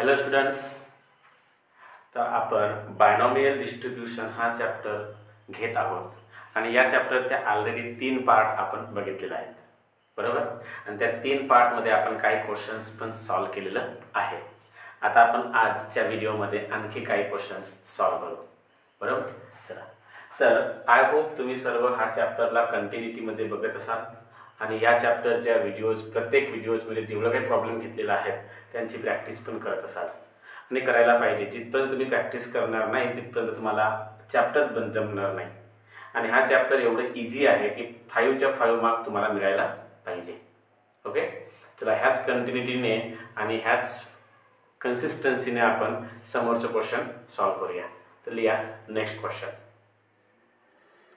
Hello students, तर आपण binomial distribution हा चॅप्टर घेत आहोत आणि या चॅप्टरच्या ऑलरेडी 3 पार्ट आपण बघितलेले आहेत, बरोबर. आणि त्या 3 पार्टमध्ये आपण काही क्वेश्चन्स पण सॉल्व केलेलं आहे. आता आपण आजच्या व्हिडिओमध्ये आणखी काही क्वेश्चन्स सॉल्व करू, बरोबर. चला, तर आय होप तुम्ही सर्व हा चॅप्टरला कंटिन्युटीमध्ये बघत असाल आणि या चॅप्टरच्या प्रत्येक व्हिडिओजमध्ये जेवढं काही प्रॉब्लेम घेतलेला आहे त्यांची प्रॅक्टिस पण करत असाल आणि करायला पाहिजे. जिथपर्यंत तुम्ही प्रॅक्टिस करणार नाही तिथपर्यंत तुम्हाला चॅप्टर पण जमणार नाही. आणि हा चॅप्टर एवढं इझी आहे की 5च्या 5 मार्क तुम्हाला मिळायला पाहिजे. ओके, चला, ह्याच कंटिन्युटीने आणि ह्याच कन्सिस्टन्सीने आपण समोरचं क्वेश्चन सॉल्व करूया. तर लिहा नेक्स्ट क्वेश्चन.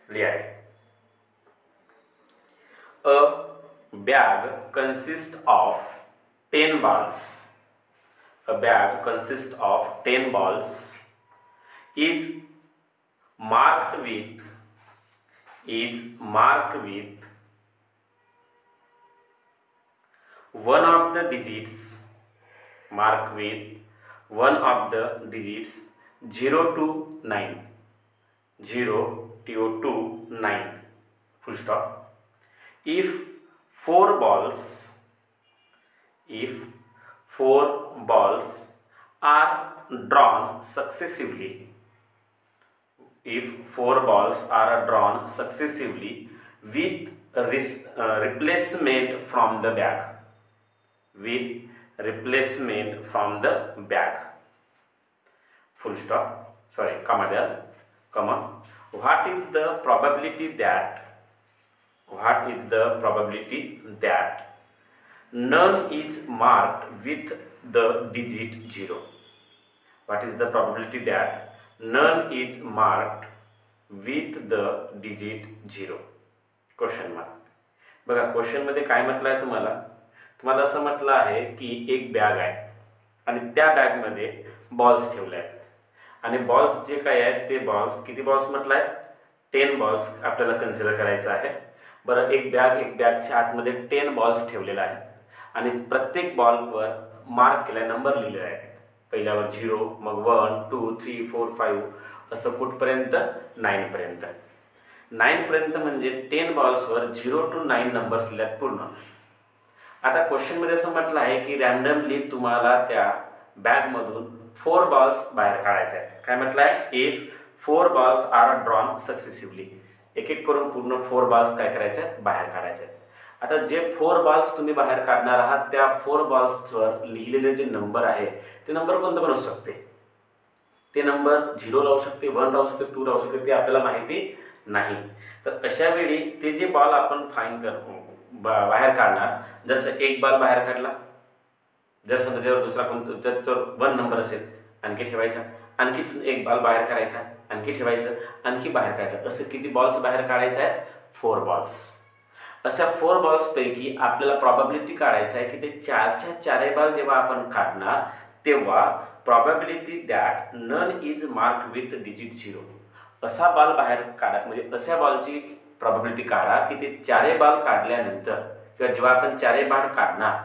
लिहा, A bag consists of 10 balls. A bag consists of 10 balls. Is marked with one of the digits. Marked with one of the digits 0 to 9. 0 to 9. Full stop. If four balls are drawn successively, with replacement from the bag, full stop, sorry, comma there, comma. What is the probability that none is marked with the digit 0? What is the probability that none is marked with the digit 0? Question mark. बघा, question मध्ये काय म्हटलं आहे तुम्हाला असं म्हटलं आहे की एक बॅग आहे आणि त्या बॅगमध्ये बॉल्स ठेवले आहेत आणि बॉल्स जे काय आहेत ते बॉल्स, किती बॉल्स म्हटलं आहे? 10 बॉल्स आपल्याला कन्सिडर करायचं आहे. बरं, एक बॅगच्या आतमध्ये 10 बॉल्स ठेवलेले आहेत आणि प्रत्येक बॉलवर मार्क केला, नंबर लिहिलेला आहे. पहिल्यावर 0, मग 1, 2, 3, 4, 5 असं कुठपर्यंत? 9 पर्यंत. 9 पर्यंत म्हणजे 10 बॉल्सवर 0 to 9 नंबर्स लिहिल्यात पूर्ण. आता क्वेश्चनमध्ये असं म्हटलं आहे की रॅन्डमली तुम्हाला त्या बॅगमधून 4 बॉल्स बाहेर काढायचे आहेत. काय म्हटलं आहे? इफ 4 बॉल्स आर ड्रॉन सक्सेसिव्हली, एक एक करून पूर्ण 4 बॉल्स काय करायचे आहेत? बाहेर काढायचे आहेत. आता जे 4 बॉल्स तुम्ही बाहेर काढणार आहात त्या 4 बॉल्सवर लिहिलेले जे नंबर आहे ते नंबर कोणतं पण असू शकते. ते नंबर 0 राहू शकते, 1 राहू शकते, 2 राहू शकते, ते आपल्याला माहिती नाही. तर अशा वेळी ते जे बॉल आपण बाहेर काढणार, जसं एक बॉल बाहेर काढला, जर समजा त्याच्यावर दुसरा कोणता, जर त्याच्यावर 1 नंबर असेल आणखी ठेवायचा, आणखी एक बॉल बाहेर काढायचा, आणखी ठेवायचं, आणखी बाहेर काढायचं, असं किती बॉल्स बाहेर काढायचे आहेत? 4 बॉल्स. अशा 4 बॉल्सपैकी आपल्याला प्रॉबॅबिलिटी काढायचं आहे की ते 4च्या 4 बॉल जेव्हा आपण काढणार तेव्हा probability that none is marked with digit 0, असा बॉल बाहेर काढा. म्हणजे अशा बॉलची प्रॉबॅबिलिटी काढा की ते 4 बॉल काढल्यानंतर किंवा जेव्हा आपण 4 बॉल काढणार,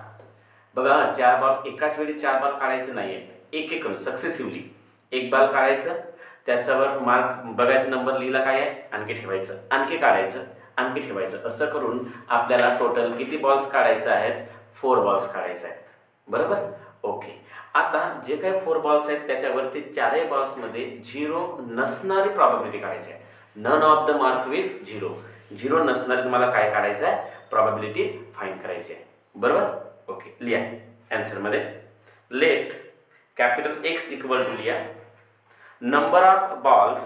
बघा 4 बॉल एकाच वेळी 4 बॉल काढायचे नाहीये, एक एक करून सक्सेसिव्हली एक बॉल काढायचं, त्याच्यावर मार्क बघायचं, नंबर लिहिला काय आहे, आणखी ठेवायचं, आणखी काढायचं, आणखी ठेवायचं, असं करून आपल्याला टोटल किती बॉल्स काढायचे आहेत? 4 बॉल्स काढायचे आहेत, बरोबर. ओके, आता जे काही 4 बॉल्स आहेत त्याच्यावरती 4 बॉल्समध्ये 0 नसणारी प्रॉबॅबिलिटी काढायची आहे. None of the mark with 0 नसणारी तुम्हाला काय काढायचं आहे? प्रॉबॅबिलिटी फाइंड करायची आहे, बरोबर. ओके, लिहा आन्सरमध्ये. Let capital X equal to लिहा number of balls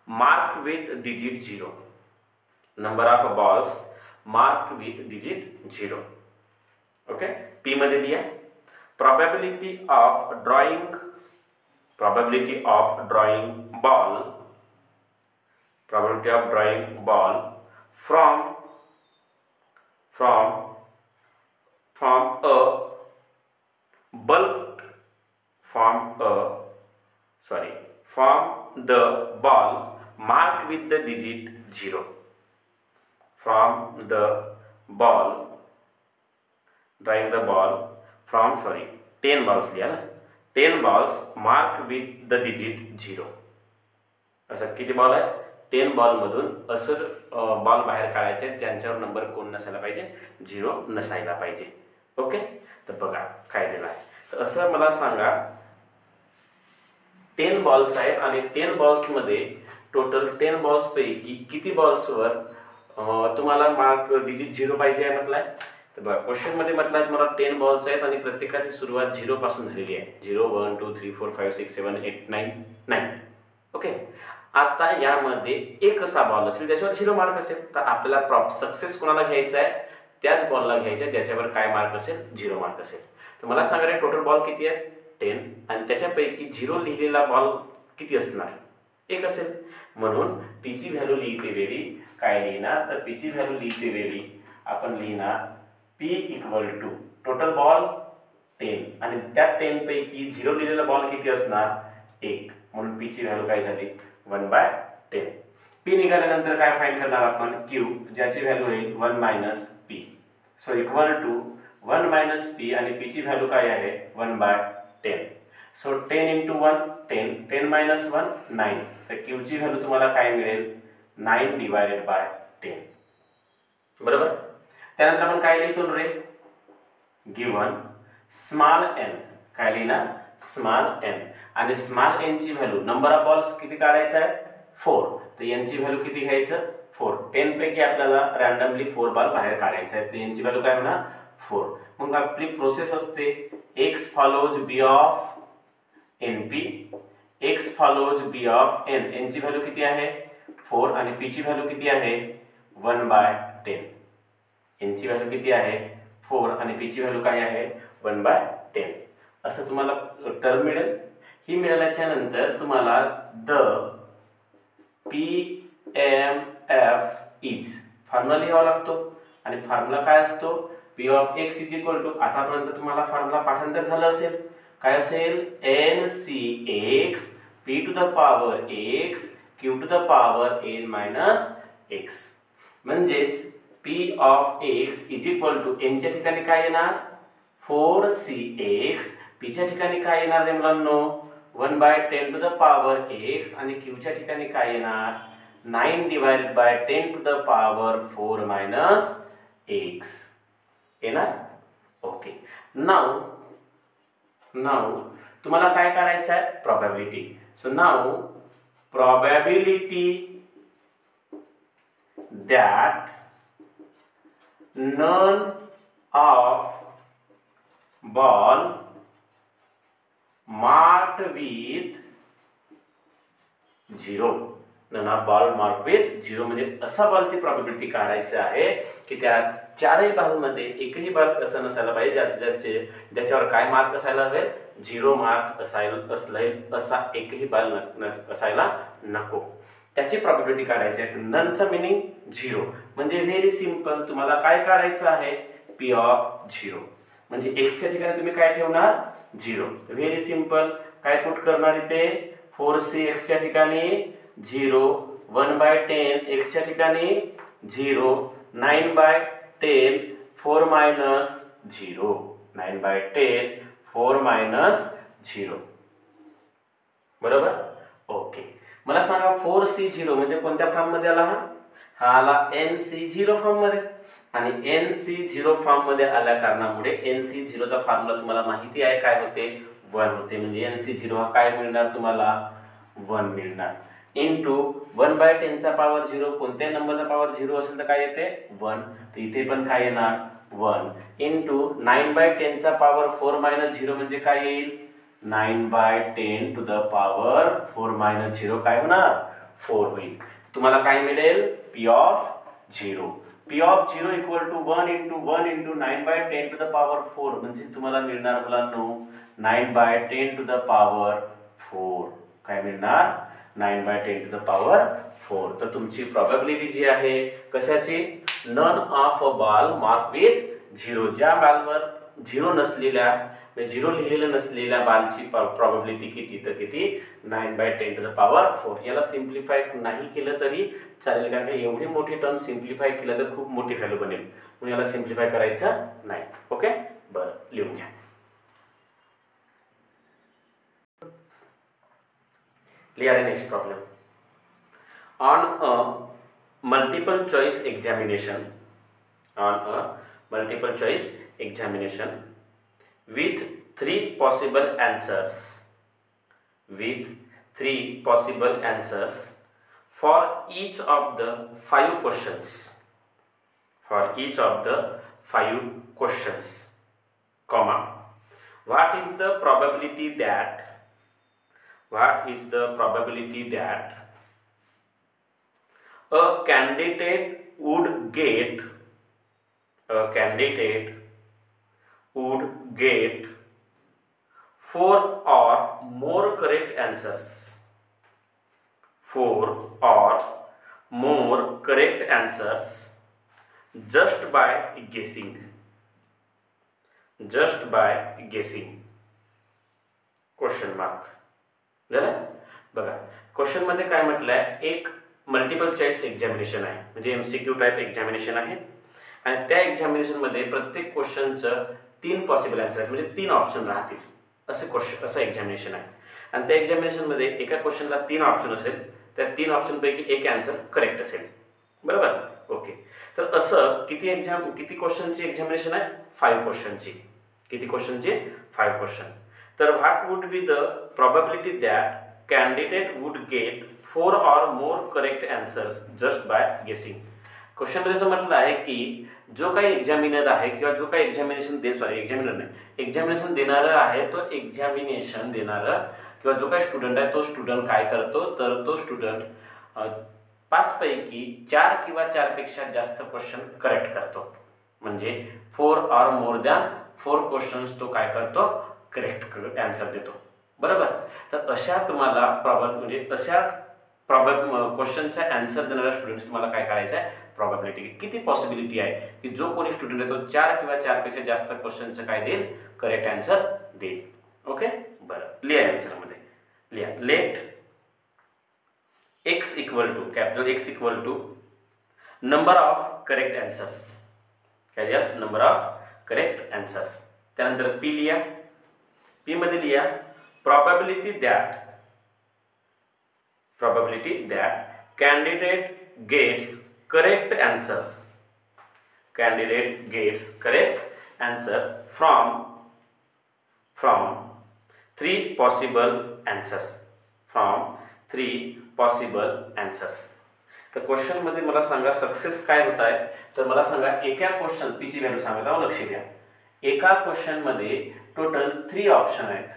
mark with digit 0. Number of balls mark with digit 0. Okay, P मध्ये लिहा probability of drawing ball from a bulk from the ball marked with the digit 0. From the ball, drawing the ball from 10 balls लिया ना, 10 balls marked with the digit 0. असं किती ball आहे? 10 बॉलमधून असं ball बाहेर काढायचे ज्यांच्यावर नंबर कोण नसायला पाहिजे? 0 नसायला पाहिजे. ओके, तर बघा काय दिलं आहे. तर असं मला सांगा 10 बॉल्स आहेत आणि 10 बॉल्समध्ये टोटल 10 बॉल्सपैकी किती बॉल्सवर तुम्हाला मार्क डिजिट 0 पाहिजे आहे म्हटलं आहे. तर बघा क्वेश्चनमध्ये म्हटलं आहे तुम्हाला 10 बॉल्स आहेत आणि प्रत्येकाची सुरुवात 0 पासून झालेली आहे. 0 1 2 3 4 5 6 7 8 9 9. ओके, आता यामध्ये एक असा बॉल असेल ज्याच्यावर 0 मार्क असेल, तर आपल्याला सक्सेस कोणाला घ्यायचा आहे? त्याच बॉलला घ्यायचा ज्याच्यावर काय मार्क असेल? 0 मार्क असेल. तर मला सांगा रे टोटल बॉल किती आहे? 10 आणि त्याच्यापैकी 0 लिहिलेला बॉल किती असणार? एक असेल. म्हणून पी ची व्हॅल्यू लिहिते वेळी काय लिहिणार? तर पी ची व्हॅल्यू लिहिते वेळी आपण लिहिणार P equal to total ball 10 आणि त्या 10 पैकी 0 लिहिलेला बॉल किती असणार? 1. म्हणून पी ची व्हॅल्यू काय झाली? 1/10. पी निघाल्यानंतर काय फाइंड करणार आपण? क्यू, ज्याची व्हॅल्यू आहे 1 minus P. So equal to 1 minus P आणि पी ची व्हॅल्यू काय आहे? 1/10. So 10 into 1 10, 10 minus 1 9. तर क्यू ची व्हॅल्यू तुम्हाला काय मिळेल? 9/10. बरोबर. त्यानंतर आपण काय लिहितो रे? Given small N. काय लिहिणार? Small N. आणि स्मॉल एन ची व्हॅल्यू नंबर ऑफ बॉल्स किती काढायचा आहे? 4. तर एन ची व्हॅल्यू किती घ्यायचं? 4. 10 पैकी आपल्याला रँडमली 4 बॉल बाहेर काढायचा आहे. तर एन ची व्हॅल्यू काय होणार? 4. मग आपली प्रोसेस असते x follows b of np. x follows b of n. n ची व्हॅल्यू किती आहे? 4 आणि p ची व्हॅल्यू किती आहे? 1/10. n ची व्हॅल्यू किती आहे? 4 आणि p ची व्हॅल्यू काय आहे? 1/10. असं तुम्हाला टर्म मिळेल. ही मिळाल्याच्या नंतर तुम्हाला द PMF इज फॉर्म्युला लिहावा लागतो आणि फॉर्म्युला काय असतो? P of x is equal to, आतापर्यंत तुम्हाला फॉर्म्युला पाठांतर झालं असेल. काय असेल? NCx p to the power x q to the power n minus x. म्हणजेच P of x is equal to n च्या ठिकाणी काय येणार? 4cx. p च्या ठिकाणी काय येणार रे मुलांनो? 1/10 टू द पॉवर x आणि q च्या ठिकाणी काय येणार? 9/10 to the power 4 minus x येणार. ओके, नाउ तुम्हाला काय काढायचं आहे? Probability. So now probability that none of ball marked with 0. none of ball marked with 0 म्हणजे असा बॉलची प्रोबॅबिलिटी काढायची आहे की त्या चारही बॉलमध्ये एकही बॉल असं नसायला पाहिजे ज्याच्यावर काय मार्क असायला हवे? 0 मार्क असा एकही बॉल असायला नको. त्याची प्रोबॅबिलिटी काढायची आहे. ननचा मीनिंग 0 म्हणजे व्हेरी सिंपल. तुम्हाला काय काढायचं आहे? P of 0. म्हणजे x च्या ठिकाणी तुम्ही काय ठेवणार? 0. Very simple. काय पुट करणार इथे? 4cx च्या ठिकाणी 0, 1/10 x च्या ठिकाणी 0, 9/10 4 मायनस 0, 9/10 4 मायनस 0. बरोबर. ओके, मला सांगा 4c0 म्हणजे कोणत्या फॉर्म मध्ये आला? हा आला nc0 फॉर्म मध्ये. आणि nc0 फॉर्म मध्ये आल्या कारणामुळे nc0 चा फॉर्म्युला तुम्हाला माहिती आहे काय होते? 1 होते. म्हणजे nc0 हा काय मिळणार तुम्हाला? 1 मिळणार. इंटू 1/10 चा पॉवर 0. कोणत्याही नंबरचा पॉवर 0 असेल तर काय येते? 1. तर इथे पण काय येणार? 1. इंटू 9/10 चा पॉवर 4 मायनस 0 म्हणजे काय येईल? 9/10 टू द पॉवर 4 मायनस 0 काय होणार? 4 होईल. तुम्हाला काय मिळेल? P of 0. P of 0 equal to 1 into 9/10 to the power 4 म्हणजे तुम्हाला मिळणार मुलांनो 9/10 टू द पॉवर 4. काय मिळणार? 9/10 टू द पॉवर 4. तर तुमची प्रोबॅबिलिटी जी आहे कशाची? None of a ball mark with 0. ज्या बॉलवर 0 नसलेल्या 0 लिहिलेलं नसलेल्या बॉलची प्रोबॅबिलिटी किती? तर किती? 9/10 टू द पॉवर 4. याला सिम्प्लिफाय नाही केलं तरी चालेल कारण की एवढी मोठी टर्म सिम्प्लिफाय केलं तर खूप मोठी व्हॅल्यू बनेल. म्हणून याला सिम्प्लिफाय करायचं नाही. ओके, बरं लिहून घ्या. लिहा next problem. On a multiple choice examination, with three possible answers for each of the five questions, comma, what is the probability that a candidate would get 4 or more correct answers just by guessing. Question mark झालं. बघा question मध्ये काय म्हटलंय, एक multiple choice examination आहे, म्हणजे MCQ type examination आहे आणि त्या एक्झामिनेशन मध्ये प्रत्येक क्वेश्चनचं 3 पॉसिबल आन्सर आहेत, म्हणजे 3 ऑप्शन राहतील असं एक्झामिनेशन आहे. आणि त्या एक्झामिनेशन मध्ये एका क्वेश्चनला 3 ऑप्शन असेल, त्या 3 ऑप्शन पैकी एक आन्सर करेक्ट असेल. बरोबर. ओके. तर असं किती क्वेश्चनची एक्झामिनेशन आहे? 5 क्वेश्चनची. किती क्वेश्चनची? 5 क्वेश्चन. तर what would be the probability that candidate would get 4 or more correct answers just by guessing. Question मध्ये असं म्हटलं आहे की जो काही एक्झामिनर आहे किंवा जो काही एक्झामिनेशन देणारा आहे, तो एक्झामिनेशन देणारा किंवा जो काही स्टुडंट आहे, तो स्टुडंट काय करतो, तर तो स्टुडंट 5 पैकी 4 किंवा 4 पेक्षा जास्त क्वेश्चन करेक्ट करतो. म्हणजे 4 or more than 4 क्वेश्चन्स तो काय करतो, करेक्ट आन्सर देतो. बरोबर. तर अशा तुम्हाला क्वेश्चनचा आन्सर देणाऱ्या स्टुडंट तुम्हाला काय करायचं आहे, प्रोबॅबिलिटी किती पॉसिबिलिटी आहे की जो कोणी स्टुडंट आहे तो 4 किंवा 4 पेक्षा जास्त क्वेश्चनचं काय देईल, करेक्ट आन्सर देईल. ओके. बरं, लिहा आन्सर मध्ये. लिहा, let x equal to number of correct answers. काय लिहा, नंबर ऑफ करेक्ट आन्सर्स. त्यानंतर p लिहा. p मध्ये लिहा probability that candidate gets correct answers from 3 possible answers. तर क्वेश्चन मध्ये मला सांगा सक्सेस काय होत आहे. तर मला सांगा एका क्वेश्चन p ची व्हॅल्यू सांगत आहोत, लक्ष द्या. एका क्वेश्चन मध्ये टोटल 3 ऑप्शन आहेत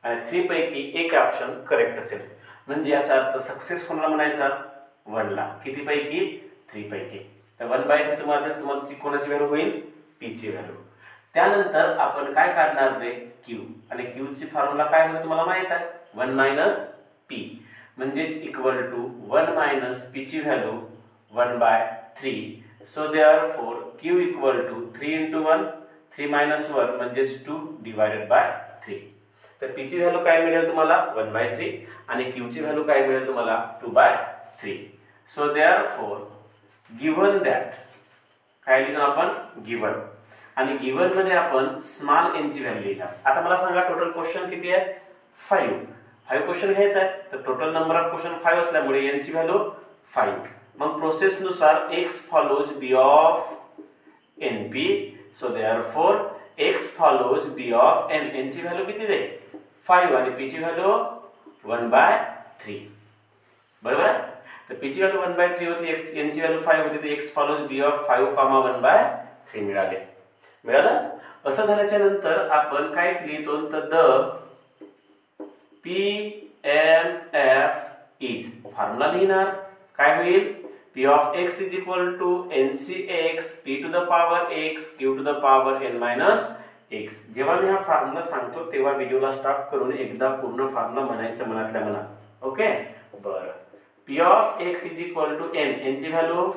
आणि 3 पैकी एक ऑप्शन करेक्ट असेल, म्हणजे याचा अर्थ सक्सेस कोणाला म्हणायचा, 1 ला. किती पैकी? 3 पैकी. तर 1/3 तुम्हाला कोणाची व्हॅल्यू होईल, p ची व्हॅल्यू. त्यानंतर आपण काय काढणार ते q, आणि q ची फॉर्म्युला काय होईल तुम्हाला माहित आहे, 1 - p, म्हणजेच इक्वल टू 1 - p ची value 1/3. So therefore q equal to 3 × 1, 3 - 1 म्हणजेच 2/3. तर p ची व्हॅल्यू काय मिळेल तुम्हाला, 1/3, आणि q ची व्हॅल्यू काय मिळेल तुम्हाला, 2/3. सो देअरफॉर गिव्हन दॅट, काय लिहितो आपण, गिव्हन, आणि गिव्हन मध्ये आपण स्मॉल n ची व्हॅल्यू लिहिणार. आता मला सांगा टोटल क्वेश्चन किती आहे, 5 क्वेश्चन घ्यायचा आहे. तर टोटल नंबर ऑफ क्वेश्चन 5 असल्यामुळे n ची व्हॅल्यू 5. मग प्रोसेस नुसार x follows b of np. So therefore x follows b of n. n ची व्हॅल्यू किती आहे, 5, आणि p ची व्हॅल्यू 1/3. बरोबर आहे. तर p ची व्हॅल्यू 1/3 होती, n ची व्हॅल्यू 5 होती, तर x फॉलोज b ऑफ 5, 1/3 मिळालं. असं झाल्याच्या नंतर आपण काय लिहितो, तर द PMF इज, फॉर्म्युला लिहिणार. काय होईल, p of x is equal to NCx p to the power x q to the power n - x. जेव्हा मी हा फॉर्म्युला सांगतो तेव्हा व्हिडिओला स्टॉप करून एकदा पूर्ण फॉर्म्युला म्हणायचं मनातल्या मनात. ओके. बरं, p of x is equal to n, n ची व्हॅल्यू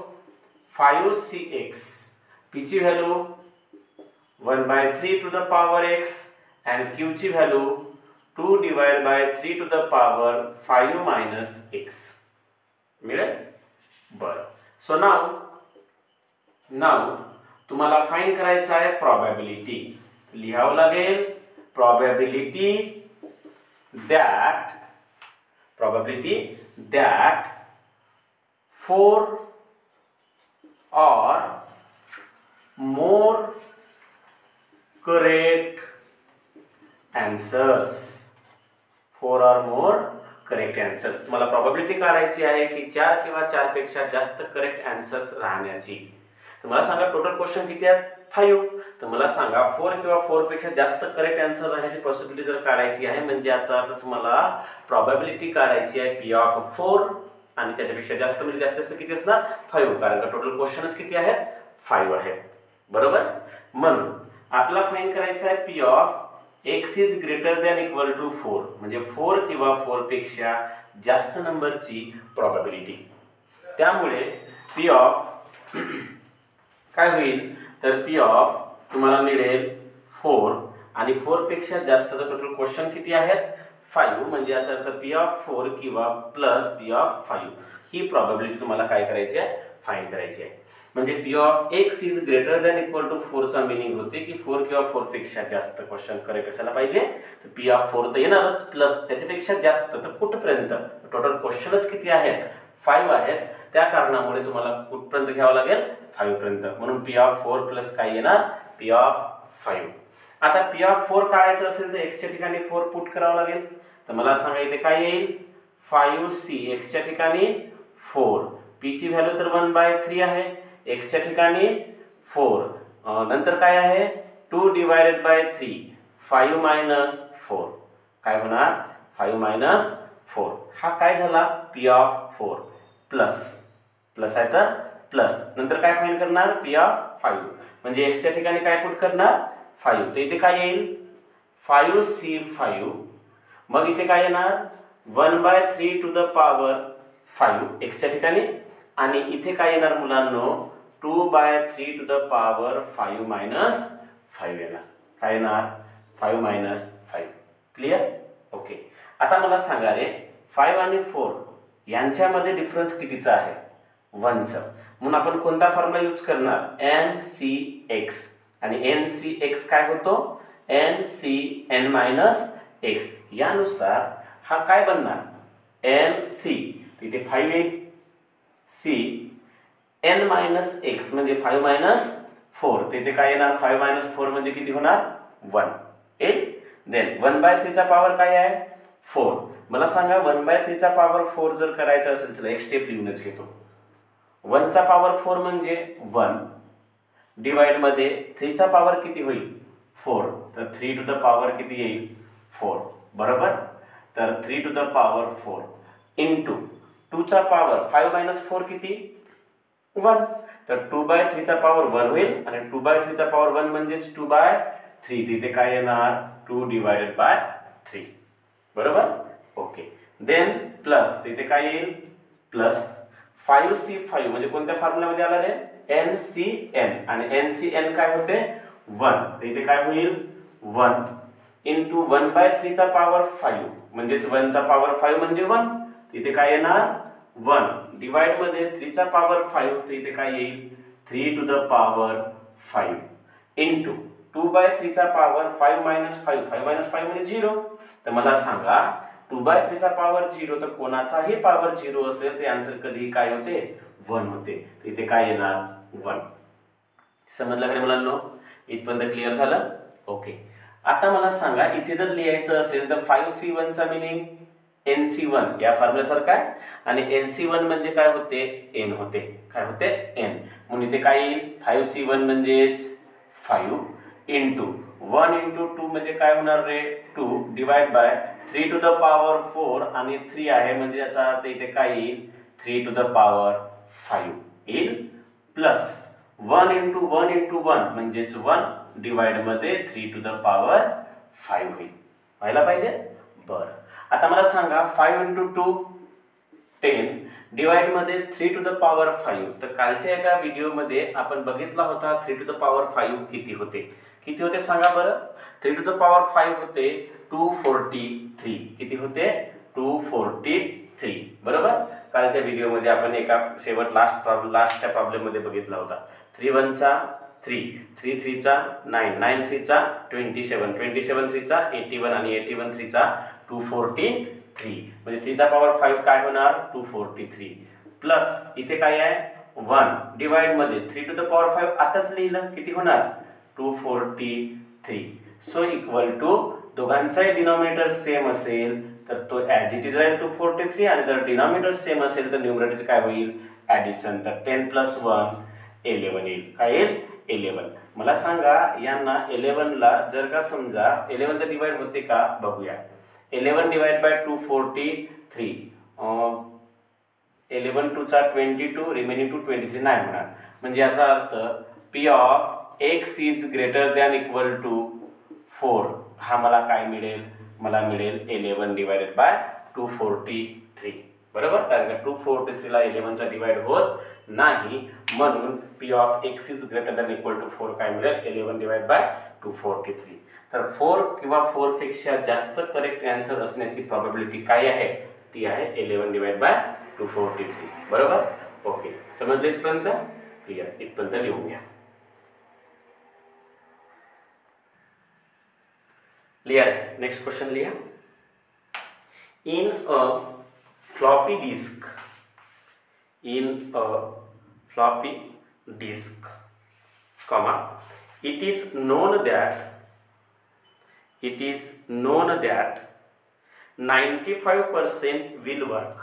5cx, p ची value 1/3 to the power x, and q ची value 2/3 to the power 5 - x मिळेल. बरं. सो नाव तुम्हाला फाइंड करायचं आहे प्रोबॅबिलिटी. लिहावं लागेल probability that probability that 4 or more correct answers. 4 or more correct answers. तुम्हाला प्रोबॅबिलिटी काढायची आहे की 4 किंवा 4 पेक्षा जास्त करेक्ट आन्सर्स राहण्याची. तर मला सांगा टोटल क्वेश्चन किती आहेत? 5. तर मला सांगा 4 किंवा 4 पेक्षा जास्त करेक्ट आन्सर राहण्याची पॉसिबिलिटी जर काढायची आहे म्हणजे याचा अर्थ तुम्हाला प्रोबॅबिलिटी काढायची आहे P ऑफ 4 आणि त्याच्यापेक्षा जास्त म्हणजे जास्त किती असणार? 5, कारण का टोटल क्वेश्चनच किती आहेत? 5 आहेत. बरोबर. म्हणून आपला फाइंड करायचा आहे P of x is greater than equal to 4 म्हणजे 4 किंवा 4 पेक्षा जास्त नंबरची प्रोबॅबिलिटी. त्यामुळे P ऑफ काय होईल तर P ऑफ तुम्हाला मिळेल 4 आणि 4 पेक्षा जास्त तर टोटल क्वेश्चन किती आहेत? 5 म्हणजे याचा अर्थ P ऑफ 4 किंवा प्लस P ऑफ 5 ही प्रोबॅबिलिटी तुम्हाला काय करायची आहे? फाइंड करायची आहे. म्हणजे P of x is greater than equal to 4 चा मीनिंग होते की 4 किंवा 4 पेक्षा जास्त क्वेश्चन करेक्ट असायला पाहिजे. तर P ऑफ 4 तर येणारच प्लस त्याच्यापेक्षा जास्त तर कुठपर्यंत? टोटल क्वेश्चनच किती आहेत? 5 आहेत. त्या कारणामुळे तुम्हाला कुठपर्यंत घ्यावं लागेल? 5 पर्यंत. म्हणून P ऑफ 4 प्लस काय येणार? P of 5. आता P ऑफ 4 काढायचं असेल तर x च्या ठिकाणी 4 पुट करावं लागेल. तर मला सांगा इथे काय येईल? 5c x च्या ठिकाणी 4. p ची व्हॅल्यू तर 1/3 आहे. x च्या ठिकाणी 4 नंतर काय आहे? 2 डिवायडेड बाय 3 5 मायनस 4 काय होणार? 5 मायनस 4. हा काय झाला? P ऑफ 4 प्लस प्लस आहे तर प्लस नंतर काय फाइंड करणार? P ऑफ 5 म्हणजे x च्या ठिकाणी काय पुट करणार? 5. तर इथे काय येईल? 5c5 मग इथे काय येणार? 1/3 टू द पॉवर 5 x च्या ठिकाणी आणि इथे काय येणार मुलांनो? 2/3 टू द पॉवर 5 मायनस 5 येणार. काय येणार? 5 मायनस 5. क्लिअर? ओके. आता मला सांगा रे 5 आणि 4 यांच्यामध्ये डिफरन्स कितीचा आहे? 1 चा. म्हणून आपण कोणता फॉर्म्युला यूज करणार? NCX आणि NCX काय होतो? NCN minus x. यानुसार हा काय बनणार? NC तिथे 5 येईल. C n मायनस x म्हणजे 5 मायनस 4. तिथे काय येणार? 5 मायनस 4 म्हणजे किती होणार? 1 येईल. देन 1/3 चा पॉवर काय आहे? 4. मला सांगा 1/3 चा पॉवर 4 जर करायचा असेल तर एक स्टेप लिहूनच घेतो. 1 चा पॉवर 4 म्हणजे 1 डिवाइड मध्ये 3 चा पॉवर किती होईल? 4. तर 3 टू द पॉवर किती येईल? 4. बरोबर. तर 3 टू द पॉवर 4 इंटू 2 चा पॉवर 5 मायनस 4 किती? 1. तर 2/3 चा पॉवर 1 होईल आणि 2/3 चा पॉवर 1 म्हणजे 2/3. तिथे काय येणार? 2 डिवायडेड बाय 3. बरोबर. ओके. देन प्लस तिथे काय येईल? प्लस 5c5 म्हणजे कोणत्या फॉर्म्युलामध्ये आला रे? NCN आणि NCN काय होते? 1. तर इथे काय होईल? 1 इंटू 1/3 चा पॉवर 5 म्हणजेच 1 चा पॉवर 5 म्हणजे 1. तिथे काय येणार? 1 डिवाइड मध्ये 3 चा पॉवर 5 तर इथे काय येईल? 3 टू द पॉवर 5 इंटू 2/3 चा पॉवर 5 मायनस 5 5 मायनस 5 म्हणजे 0. तर मला सांगा 2/3 चा पॉवर 0 तर कोणाचाही पॉवर 0 असेल ते आन्सर कधी काय होते? 1 होते. तर इथे काय येणार? 1. समजलं का मुलांनो? इथपर्यंत क्लिअर झालं? ओके. आता मला सांगा इथे जर लिहायचं असेल तर 5c1 चा मीनिंग NC1 या फॉर्म्युल्यासारखा आहे आणि NC1 म्हणजे काय होते? n होते. काय होते? n. म्हणून इथे काय येईल? 5c1 म्हणजेच 5 इंटू 1 इंटू 2 म्हणजे काय होणार रे? 2 divide by 3 to the power 4 आणि 3 आहे म्हणजे याचा अर्थ इथे काय येईल? 3 टू द पॉवर 5 येईल प्लस 1 इंटू 1 इंटू 1 म्हणजेच 1 डिवाइड मध्ये 3 टू द पॉवर 5 होईल. व्हायला पाहिजे? बरं. आता मला सांगा 5 इंटू 2 10 डिवाइड मध्ये 3 टू द पॉवर 5. तर कालच्या एका व्हिडिओमध्ये आपण बघितला होता 3 टू द पॉवर 5 किती होते? किती होते सांगा बरं? 3 टू द पॉवर 5 होते 243. किती होते? 243. बरोबर. कालच्या व्हिडिओमध्ये आपण एका लास्टच्या प्रॉब्लेम मध्ये बघितला होता. 3 1 चा 3 3 3 चा 9 9 3 चा 27 27 3 चा 81 आणि 81 3 चा 243. 3 म्हणजे 3 चा पॉवर 5 काय होणार 243 प्लस इथे काय आहे 1 डिवाइड मध्ये 3 टू द पॉवर 5 आताच लिहिलं किती होणार 243 सो इक्वल टू दोघांचाही डिनॉमिनेटर सेम असेल तर तो ॲज इट इज राहील 243 आणि जर डिनॉमिनेटर सेम असेल तर न्यूमरेटरचे काय होईल ॲडिशन तर 10 + 1 11 येईल काय येईल 11 मला सांगा यांना 11 ला जर का समजा 11 चा डिवाइड होते का बघूया 11 डिवाइड बाय 243 11 2 चा 22 रिमेनिंग टू 23 नाही होणार म्हणजे याचा अर्थ p of x is greater than equal to 4 हा मला काय मिळेल मला मिळेल 11 डिवाइडेड बाय 243 बरोबर कारण का 243 ला 11 चा डिवाइड होत नाही म्हणून p of x is greater than equal to 4 काय मिळेल 11 डिवाइड बाय 243 तर 4 किंवा 4 पेक्षा जास्त करेक्ट आन्सर असण्याची प्रोबॅबिलिटी काय आहे ती आहे 11 डिवाइड बाय 243 बरोबर ओके समजले इथपर्यंत क्लियर इथपर्यंत लिहून घ्या लिहा नेक्स्ट क्वेश्चन लिहा in a floppy disk comma it is known that 95% will work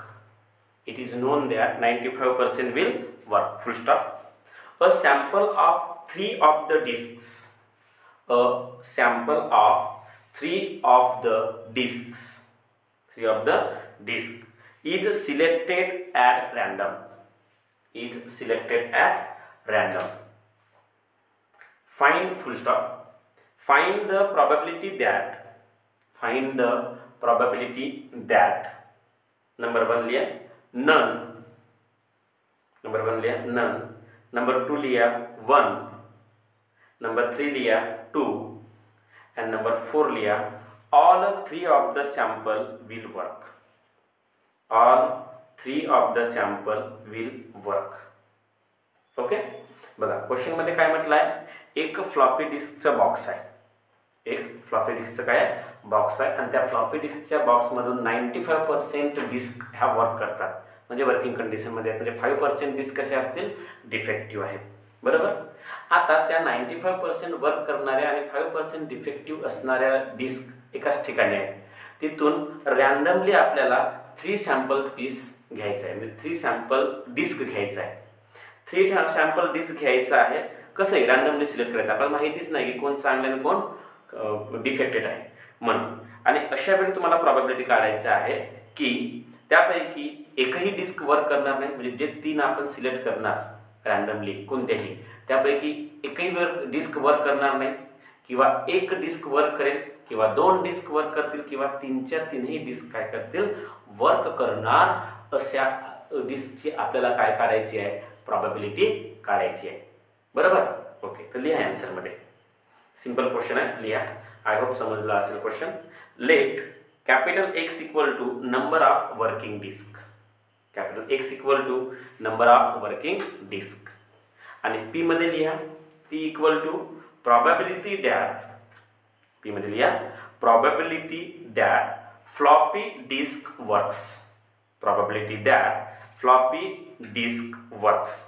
it is known that 95% will work full stop a sample of 3 of the disks a sample of 3 of the disks is selected at random find full stop find the probability that number 1 लिया none number 2 लिया 1 number 3 लिया 2 and number 4 लिया all 3 of the sample will work all 3 of the sample will work okay बघा question मध्ये काय म्हटलंय एक floppy डिस्कचा box आहे काय बॉक्स आहे आणि त्या फ्लॉपी डिस्कच्या बॉक्स मधून 95% डिस्क ह्या वर्क करतात म्हणजे वर्किंग कंडिशन मध्ये म्हणजे 5% डिस्क कसे असतील डिफेक्टिव्ह आहेत बरोबर आता त्या 95% वर्क करणाऱ्या आणि 5% डिफेक्टिव्ह असणाऱ्या डिस्क एकाच ठिकाणी आहेत तिथून रॅन्डमली आपल्याला 3 सॅम्पल पीस घ्यायचा आहे म्हणजे 3 सॅम्पल डिस्क घ्यायचा आहे 3 सॅम्पल डिस्क घ्यायचा आहे कसं आहे रॅन्डमली सिलेक्ट करायचं आपल्याला माहितीच नाही की कोण चांगले आणि कोण डिफेक्टेड आहे म्हणून आणि अशा वेळी तुम्हाला प्रोबॅबिलिटी काढायची आहे की त्यापैकी एकही डिस्क वर्क करणार नाही म्हणजे जे 3 आपण सिलेक्ट करणार रॅन्डमली कोणत्याही त्यापैकी एकही डिस्क वर्क करणार नाही किंवा एक डिस्क वर्क करेल किंवा 2 डिस्क वर्क करतील किंवा 3च्या 3ही डिस्क काय करतील वर्क करणार अशा डिस्कची आपल्याला काय काढायची आहे प्रोबॅबिलिटी काढायची आहे बरोबर ओके तर लिहा आन्सर मध्ये सिंपल क्वेश्चन आहे लिहा आय होप समजला असेल question let capital X equal to number of working disk capital X equal to number of working disk आणि P मध्ये लिहा P equal to probability that P मध्ये लिहा probability that floppy disk works probability that floppy disk works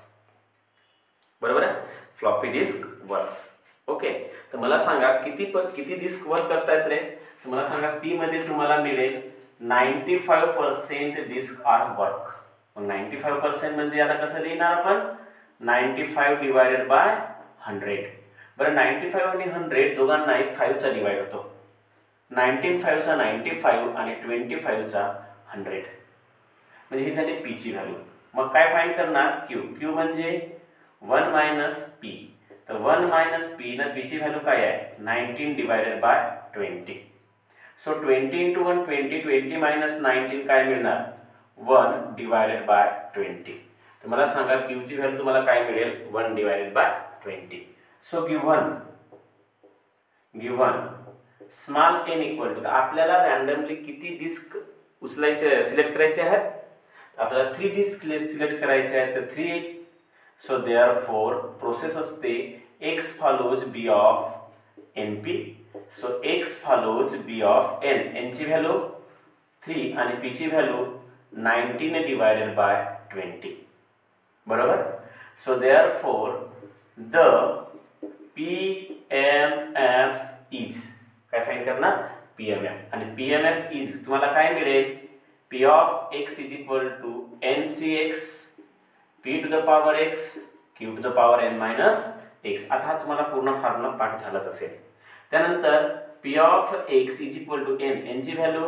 बरोबर आहे floppy disk works okay तर मला सांगा किती डिस्क वर्क करतायत रे तर मला सांगा P मध्ये तुम्हाला मिळेल 95% डिस्क आर वर्क मग 95% म्हणजे याला कसं लिहिणार आपण 95 डिवाइडेड बाय 100 बरं 95 आणि 100 दोघांनाही 5 चा डिवाइड होतो 19 चा 95 आणि 25 चा 100 म्हणजे ही झाली P ची व्हॅल्यू मग काय फाइंड करणार Q म्हणजे 1 - P तर 1 - P ना P ची व्हॅल्यू काय आहे 19 डिवाइडेड बाय 20 सो 20 into 1 20 20 - 19 काय मिळणार 1 डिवाइडेड बाय 20 तर मला सांगा Q ची व्हॅल्यू तुम्हाला काय मिळेल 1 divided by 20 so given small n equal to आपल्याला रॅन्डमली किती डिस्क उचलायचे सिलेक्ट करायचे आहेत आपल्याला 3 डिस्क सिलेक्ट करायचे आहेत तर 3 सो देअरफॉर प्रोसेस असते x follows b of np so x follows b of n ची व्हॅल्यू 3 आणि p ची व्हॅल्यू 19 डिवायडेड बाय 20 बरोबर. So therefore the PMF is काय फाईंड करणार PMF आणि PMF इज तुम्हाला काय मिळेल P of x is equal to NCx p to the power x q to the power n minus x. आता हा तुम्हाला पूर्ण फॉर्म्युला पाठ झालाच असेल. त्यानंतर P of x is equal to n, n ची व्हॅल्यू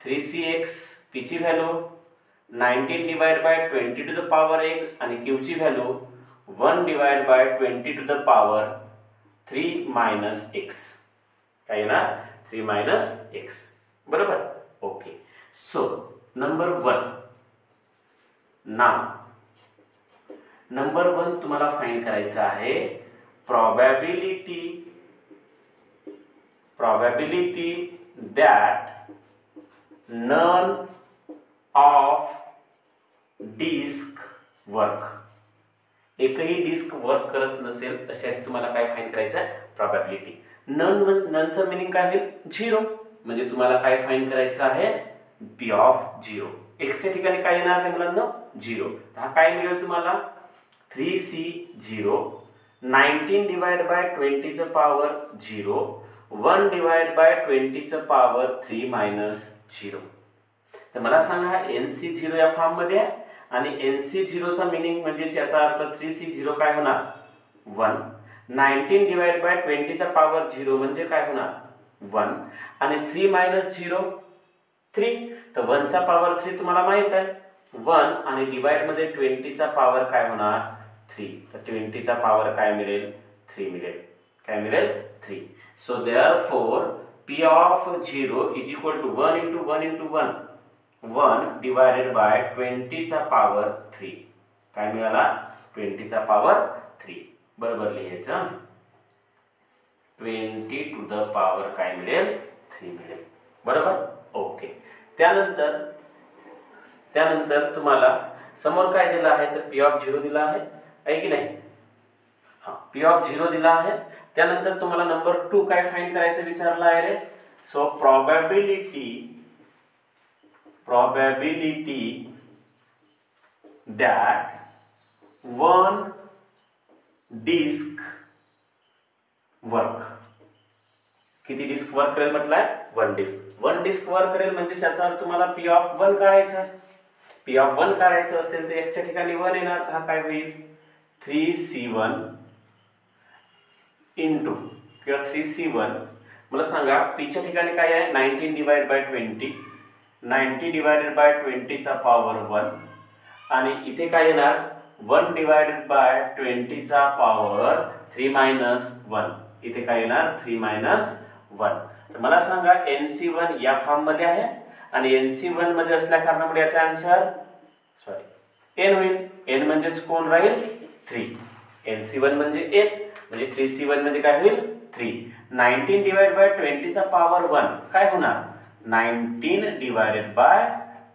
3cx, p ची value 19 divide by 20 to the power x आणि q ची value 1 divide by 20 to the power 3 minus x. काय येणार 3 मायनस x बरोबर. ओके. सो नंबर 1 नाव number 1 तुम्हाला find करायचं आहे probability that none of disk work. एकही डिस्क वर्क करत नसेल अशाच तुम्हाला काय फाइंड करायचं आहे probability. ननचं मीनिंग काय होईल 0 म्हणजे तुम्हाला काय फाइंड करायचं आहे P ऑफ 0. x च्या ठिकाणी काय येणार आहे मुलांना 0. तर हा काय मिळेल तुम्हाला 3c0 19 डिवाइड बाय 20 चा पॉवर 0 1 डिवाइड बाय 20 चा पॉवर 3 मायनस 0. तर मला सांगा NC0 या फॉर्म मध्ये आहे आणि NC0 चा मीनिंग म्हणजे याचा अर्थ 3c0 काय होणार 1 19 डिवाइड बाय 20 चा पॉवर 0 म्हणजे काय होणार 1 आणि 3 मायनस 0 3. तर 1 चा पॉवर 3 तुम्हाला माहित आहे 1 आणि डिवाइड मध्ये 20 चा पॉवर काय होणार 3. तर 20 चा पॉवर काय मिळेल 3 मिळेल. काय मिळेल 3. So therefore P of 0 is equal to 1 into 1 into 1 1 divided by 20 चा पॉवर 3. काय मिळाला 20 चा पॉवर 3 बरोबर लिहायचं 20 टू द पॉवर काय मिळेल 3 मिळेल बरोबर. ओके. त्यानंतर तुम्हाला समोर काय दिला आहे तर P ऑफ 0 दिला आहे की नाही. हां P ऑफ 0 दिला आहे. त्यानंतर तुम्हाला नंबर 2 काय फाइंड करायचं विचारला आहे रे. So probability that one disk work. किती डिस्क वर्क करेल म्हटलंय 1 डिस्क. 1 डिस्क वर्क करेल म्हणजे त्याचा अर्थ तुम्हाला P ऑफ 1 काढायचं आहे. P ऑफ 1 काढायचं असेल तर x च्या ठिकाणी 1 येणार. तर हा काय होईल 3c1 इंटू किंवा 3c1 मला सांगा p च्या ठिकाणी काय आहे 19 डिवाइड बाय 20 90 डिवाइडेड बाय 20 चा पॉवर 1 आणि इथे काय येणार 1 डिवाइडेड बाय 20 चा पॉवर 3 मायनस 1. इथे काय येणार 3 मायनस 1. तर मला सांगा NC1 या फॉर्म मध्ये आहे आणि NC1 मध्ये असल्या कारणामुळे याचा आन्सर n होईल. n म्हणजेच कोण राहील 3. NC1 म्हणजे n म्हणजे 3c1 मध्ये काय होईल 3. 19 डिवाइड बाय 20 चा पॉवर 1 काय होणार 19 डिवाइडेड बाय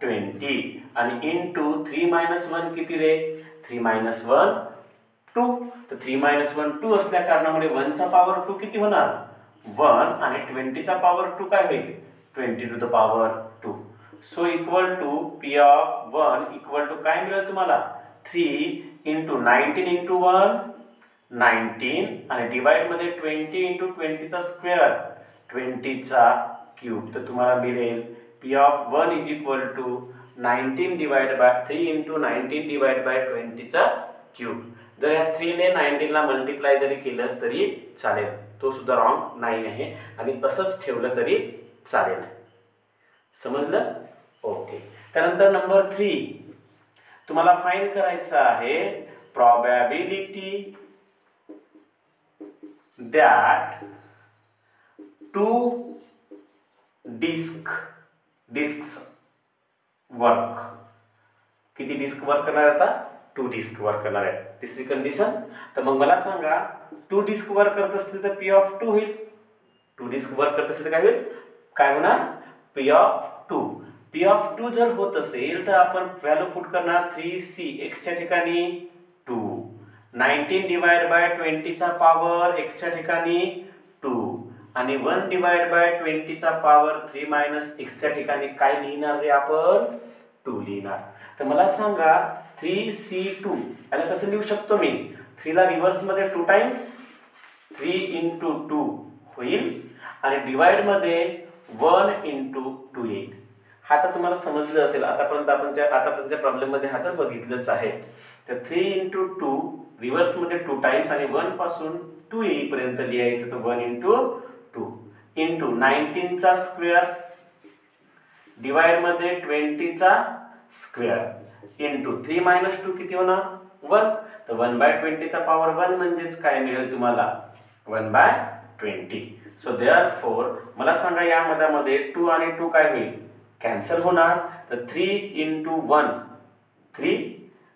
20 आणि इनटू 3 मायनस 1 किती रे 3 मायनस 1 2. तर 3 मायनस 1 2 असल्या कारणामुळे 1 चा पॉवर 2 किती होणार 1 आणि 20 चा पॉवर 2 काय होईल 20 to the power 2. So equal to P of 1 equal to काय मिळेल तुम्हाला 3 इंटू 19 इंटू 1 19 आणि डिवाइड मध्ये 20 इंटू 20 चा स्क्वेअर 20 चा क्यूब. तर तुम्हाला मिळेल P of 1 is equal to 19 divide by 3 into 19 divide by 20 चा क्यूब. जर या 3 ने 19 ला मल्टिप्लाय जरी केलं तरी चालेल. तो सुद्धा रॉंग नाही आहे आणि असंच ठेवलं तरी चालेल. समजलं. ओके. त्यानंतर नंबर 3 तुम्हाला फाइंड करायचं आहे probability that 2 disks वर्क. किती डिस्क वर्क करणार आता 2 डिस्क वर्क करणार आहे. तिसरी कंडिशन. तर मग मला सांगा 2 डिस्क वर्क करत असतील तर P ऑफ 2 होईल. 2 डिस्क वर्क करत असेल तर काय होईल काय होणार P ऑफ 2. P ऑफ 2 जर होत असेल तर आपण व्हॅल्यू पुट करणार 3c x च्या ठिकाणी 2 19 डिवाइड बाय 20 चा पॉवर x च्या ठिकाणी 2 आणि 1 डिवाइड बाय 20 चा पॉवर 3 मायनस x च्या ठिकाणी काय लिहिणार रे आपण 2 लिहिणार. तर मला सांगा 3c2 याला कसं लिहू शकतो मी 3 ला रिव्हर्स मध्ये 2 टाइम्स 3 into 2 होईल आणि डिवाइड मध्ये 1 into 2 येईल. हा तर तुम्हाला समजलं असेल आतापर्यंत आतापर्यंतच्या प्रॉब्लेम मध्ये हा तर बघितलंच आहे. तर 3 into 2 रिव्हर्स मध्ये 2 टाइम्स आणि 1 पासून 2 येईपर्यंत लिहायचं. तर 1 into 2 into 19 चा स्क्वेअर डिवाइड मध्ये 20 चा स्क्वेअर इंटू 3 मायनस 2 किती होणार 1. तर 1/20 चा पॉवर 1 म्हणजेच काय मिळेल तुम्हाला 1/20. सो देअरफॉर मला सांगा या मधामध्ये 2 आणि 2 काय होईल कॅन्सल होणार. तर 3 into 1 3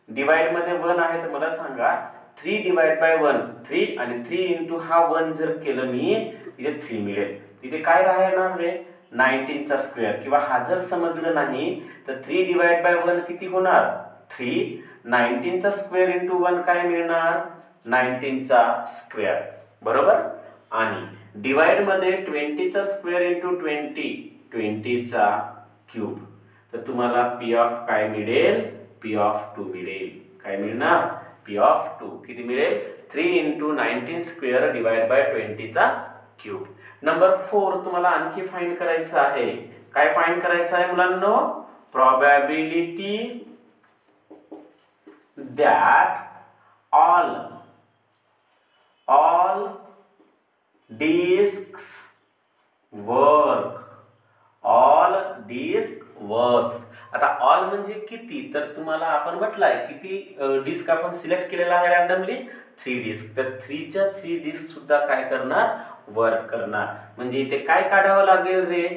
डिवाइड मध्ये 1 आहे. तर मला सांगा 3 डिवाइड बाय 1 3 आणि 3 into हा 1 जर केलं मी तिथे 3 मिळेल. तिथे काय राहणार रे 19 चा स्क्वेअर किंवा हा जर समजलं नाही तर 3 डिवाइड बाय 1 किती होणार 3. 19 चा स्क्वेअर into 1 काय मिळणार 19 चा स्क्वेअर बरोबर. आणि डिवाइड मध्ये 20 चा स्क्वेअर into 20 चा क्यूब. तर तुम्हाला p ऑफ काय मिळेल p ऑफ 2 मिळेल. काय मिळणार p ऑफ 2 किती मिळेल 3 into 19 स्क्वेअर डिवाइड बाय 20 चा क्यूब. नंबर 4 तुम्हाला आणखी फाइंड करायचं आहे. काय फाइंड करायचं आहे मुलांनो probability that all disks work. all disk works. आता ऑल म्हणजे किती तर तुम्हाला आपण म्हटलंय किती डिस्क आपण सिलेक्ट केलेला आहे रॅन्डमली 3 डिस्क. तर 3 च्या 3 डिस्क सुद्धा काय करणार वर्क करणार. म्हणजे इथे काय काढावं लागेल रे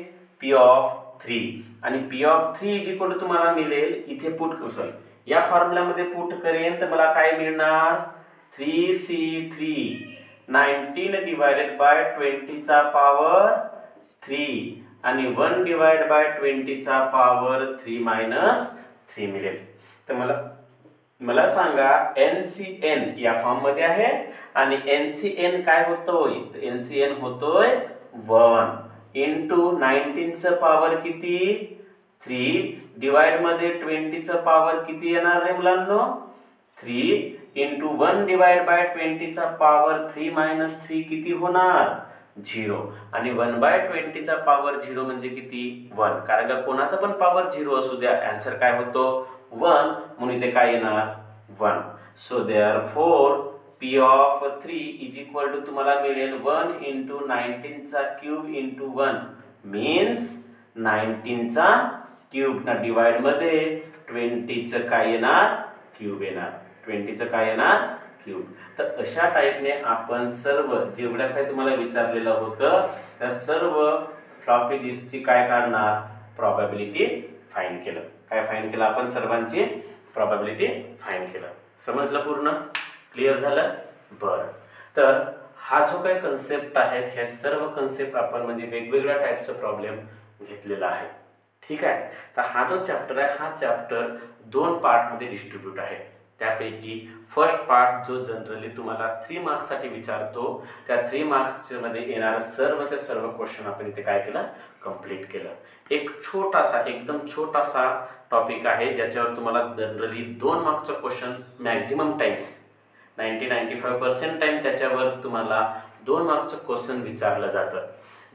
p ऑफ 3 आणि p ऑफ 3 इक्वल तुम्हाला मिळेल इथे पुट सॉरी या फॉर्म्युलामध्ये पुट करेन तर मला काय मिळणार 3c3 19 डिवाइडेड बाय 20 चा पॉवर 3 आणि 1 डिवाइड बाय 20 चा पॉवर 3 मायनस 3 मिळेल. तर मला सांगा NCN या फॉर्म मध्ये आहे आणि NCN काय होतोय तर NCN होतोय 1 into 19 चा पॉवर किती 3 डिवाइड मध्ये 20 चा पॉवर किती येणार आहे मुलांनो 3 into 1 डिवाइड बाय 20 चा पॉवर 3 मायनस 3 किती होणार 0 आणि 1/20 चा पॉवर 0 म्हणजे किती 1. कारण का कोणाचा पण पॉवर 0 असू द्या आन्सर काय होतो 1 म्हणून इथे काय येणार 1. So therefore p of 3 is equal to तुम्हाला मिळेल 1 into 19 चा क्यूब into 1 मीन्स 19 चा क्यूब ना डिवाइड मध्ये 20 चं काय येणार क्यूब येणार 20 चं काय येणार क्यूब. तर अशा टाइपने आपण सर्व जेवढ्या काही तुम्हाला विचारलेलं होतं त्या सर्व फ्लॉपी डिस्कची काय करणार प्रोबॅबिलिटी फाइंड केलं. काय फाइंड केलं आपण सर्वांची प्रोबॅबिलिटी फाइंड केलं. समजलं पूर्ण क्लिअर झालं बरं. तर हा जो काही कन्सेप्ट आहेत ह्या सर्व कन्सेप्ट आपण म्हणजे वेगवेगळ्या टाइपचा प्रॉब्लेम घेतलेला आहे. ठीक आहे. तर हा जो चॅप्टर आहे हा चॅप्टर 2 पार्ट मध्ये डिस्ट्रीब्यूट आहे. त्यापैकी फर्स्ट पार्ट जो जनरली तुम्हाला 3 मार्क्स साठी विचारतो त्या 3 मार्क्स मध्ये येणारे सर्वचे सर्व क्वेश्चन आपण इथे काय केलं कंप्लीट केलं. एक छोटासा एकदम छोटासा टॉपिक आहे ज्याच्यावर तुम्हाला जनरली 2 मार्क्सचा क्वेश्चन मॅक्झिमम टाइम्स 90-95% टाइम त्याच्यावर तुम्हाला 2 मार्क्सचं क्वेश्चन विचारलं जातं.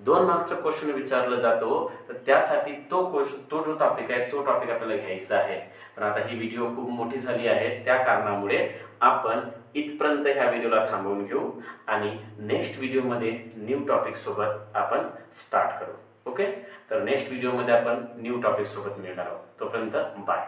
2 मार्क्सचं क्वेश्चन विचारलं जातो तर त्यासाठी तो जो टॉपिक आहे तो टॉपिक आपल्याला घ्यायचा आहे. पण आता ही व्हिडिओ खूप मोठी झाली आहे त्या कारणामुळे आपण इथपर्यंत ह्या व्हिडिओला थांबवून घेऊ आणि नेक्स्ट व्हिडिओमध्ये न्यू टॉपिक सोबत आपण स्टार्ट करू. ओके. तर नेक्स्ट व्हिडिओमध्ये आपण न्यू टॉपिक सोबत मिळणार आहोत. तोपर्यंत बाय.